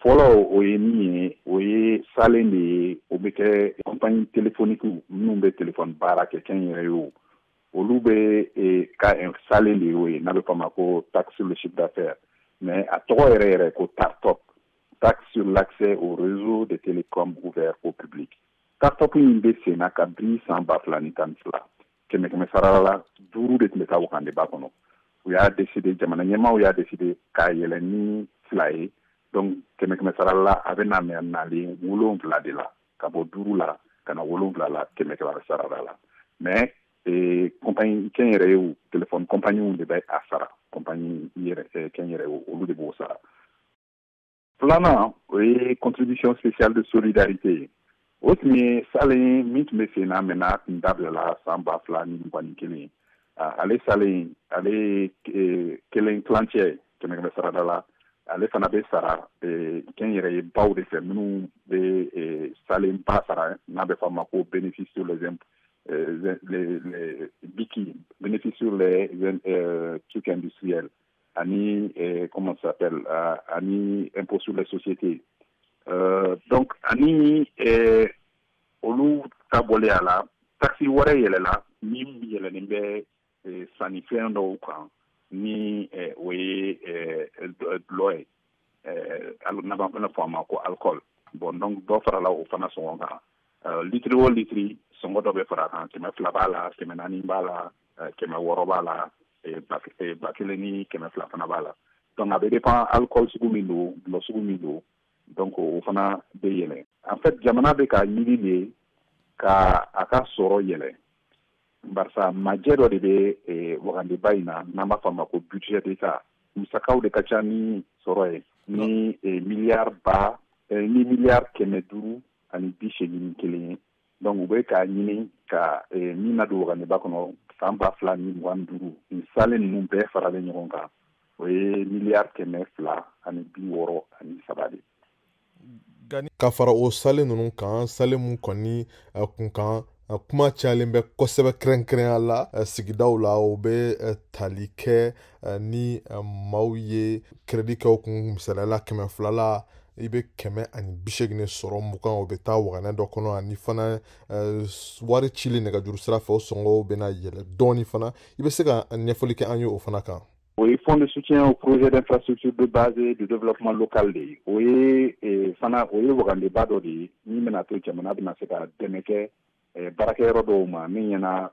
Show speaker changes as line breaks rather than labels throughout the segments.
fɔlɔ o ye min ye o ye salen de ye o bɛ kɛ compagnie téléphonique minnu bɛ téléphone baara kɛ kɛnyɛrɛ ye o olu bɛ ka salen de ye o ye n'a bɛ fɔ a ma ko taxe sur le chiffre d'affaires mais a tɔgɔ yɛrɛ yɛrɛ ko TARTOP, taxe sur l'accès au réseau de télécom ouvert au public. TARTOP in bɛ sen na kabini san 2012 kɛmɛ sarala la 5 de tun bɛ taa Wagaden ba kɔnɔ. U y'a décidé jamana ɲɛmaaw y'a décidé k'a yɛlɛ ni 2 ye donc kɛmɛ sarala la a bɛ na nalen 7 de la ka bɔ 5 la ka na 7 la kɛmɛ sarala la mais compagnie kɛnyɛrɛ ye téléphone compagnie de bɛ a sara compagnie kɛnyɛrɛ olu de b'o sara. Filanan o ye contribution spéciale de solidarité o tun ye salen min tun bɛ sen na maintenant a tun dabilala san 2021 ale salen ale kelen tilancɛ kɛmɛ sarada la ale fana bɛ sara kɛnyɛrɛ ye baw de fɛ minnu bɛ salen ba sara n'a bɛ fɔ a ma ko bénéfice sur les BICI, bénéfice sur les trucs industriels ani comment ça s'appelle ani impôt sur les sociétés. Donc ani olu ta bɔlen a la taxi wɛrɛ yɛlɛla min yɛlɛnen bɛ sannifɛn dɔw kan ni o ye dulɔ ye n'a b'a fɔ a ma ko alcool bon donc dɔ farala o fana sɔngɔ kan litiri o litiri sɔngɔ dɔ bɛ fara a kan 200 b'a la 400 b'a la 600 b'a la 1,000 ni 200 fana b'a la donc a bɛ dépend alcool sugu min don dulɔ sugu min don donc o fana bɛ yɛlɛ en fait jamana bɛ ka ɲini de ka a ka sɔrɔ yɛlɛ barisa majɛ dɔ de bɛ Wagaden ba in na n'an b'a fɔ a ma ko budget d'État musakaw de ka ca ni sɔrɔ ye ni miliyari 581 ye donc u bɛ k'a ɲini ka min na don Wagaden ba kɔnɔ san 2025 nin salen ninnu bɛɛ faralen ɲɔgɔn kan o ye miliyari 263 de.
Ka fara o salen ninnu kan salen mun kɔni kun kan kuma cayalen bɛ kosɛbɛ kɛrɛnkɛrɛnya la sigidaw la o bɛ tali kɛ ni maaw ye crédit kɛw kun misaliyala 200 la i bɛ 180 sɔrɔ mugan o bɛ taa Wagaden dɔ kɔnɔ ani fana wari cili nɛgɛjuru sira fɛ o sɔngɔw bɛna yɛlɛ dɔɔni fana i bɛ se ka ɲɛfɔli kɛ an ye o fana kan.
O ye fonds de soutien au projet d'infrastructure de base et de développement local de ye o ye Wagaden ba dɔ de ye min bɛna to jamana bɛna se ka dɛmɛ kɛ baarakɛyɔrɔ dɔw ma min ɲɛna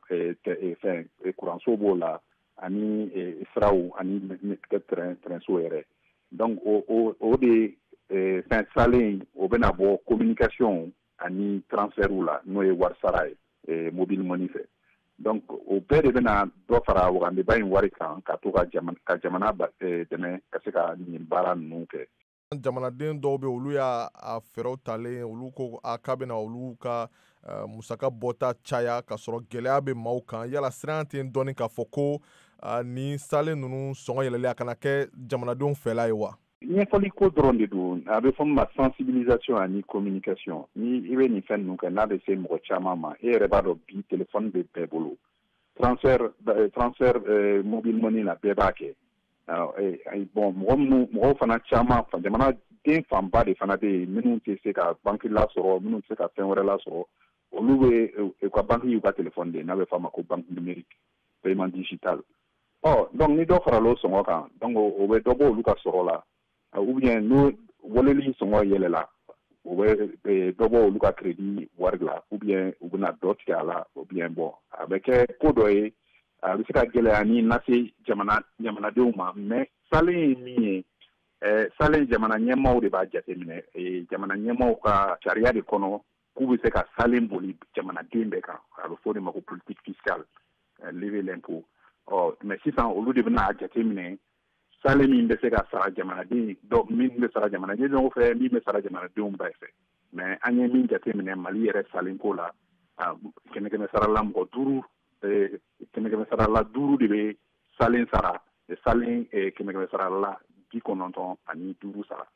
kuranso b'o la ani siraw ani terrainso yɛrɛ donc o de fɛn salen o bɛna bɔ communication ani transfertw la n'o ye wari sara ye mobile money fɛ donc o bɛɛ de bɛna dɔ fara Wagaden ba in wari kan ka to ka jamana dɛmɛ ka se ka nin baara ninnu kɛ.
Jamanaden dɔw bɛ olu y'a fɛɛrɛw talen olu ko k'a bɛna olu ka musaka bɔta caya ka sɔrɔ gɛlɛya bɛ maaw kan yala siran tɛ dɔɔni k'a fɔ ko ni salen ninnu sɔngɔ yɛlɛlen a kana kɛ jamanadenw fɛla ye wa?
ɲɛfɔli ko dɔrɔn de don a bɛ fɔ min ma sensibilisation ani communication ni i bɛ nin fɛn ninnu kɛ n'a bɛ se mɔgɔ caman ma e yɛrɛ b'a dɔn bi téléphone bɛ bɛɛ bolo transfert mobile money la bɛɛ b'a kɛ bon mɔgɔw fana caman jamanaden fanba de fana bɛ yen minnu tɛ se ka banque lasɔrɔ minnu tɛ se ka fɛn wɛrɛ lasɔrɔ olu bɛ u ka banque y'u ka téléphone de n'a bɛ fɔ a ma ko banque numérique paiement digital donc ni dɔ farala o sɔngɔ kan donc o bɛ dɔ bɔ olu ka sɔrɔ la ou bien n'o waleli sɔngɔ yɛlɛla o bɛ dɔ bɔ olu ka crédit wari la ou bien u bɛna dɔ tigɛ a la ou bien bon a bɛ kɛ ko dɔ ye a bɛ se ka gɛlɛya ni lase jamanadenw ma mais salen ye min ye salen jamana ɲɛmaaw de b'a jateminɛ jamana ɲɛmaaw ka sariya de kɔnɔ k'u bɛ se ka salen boli jamanaden bɛɛ kan a bɛ fɔ o de ma ko politique fiscale lever l'impôt mais sisan olu de bɛna jateminɛ salen min bɛ se ka sara jamanaden min bɛ sara jamanaden dɔw fɛ min bɛ sara jamanadenw bɛɛ fɛ mais an ye min jateminɛ Mali yɛrɛ salen ko la kɛmɛ sarala mɔgɔ 5 kɛmɛ sarala 5 de bɛ salen sara salen kɛmɛ sarala 95 sara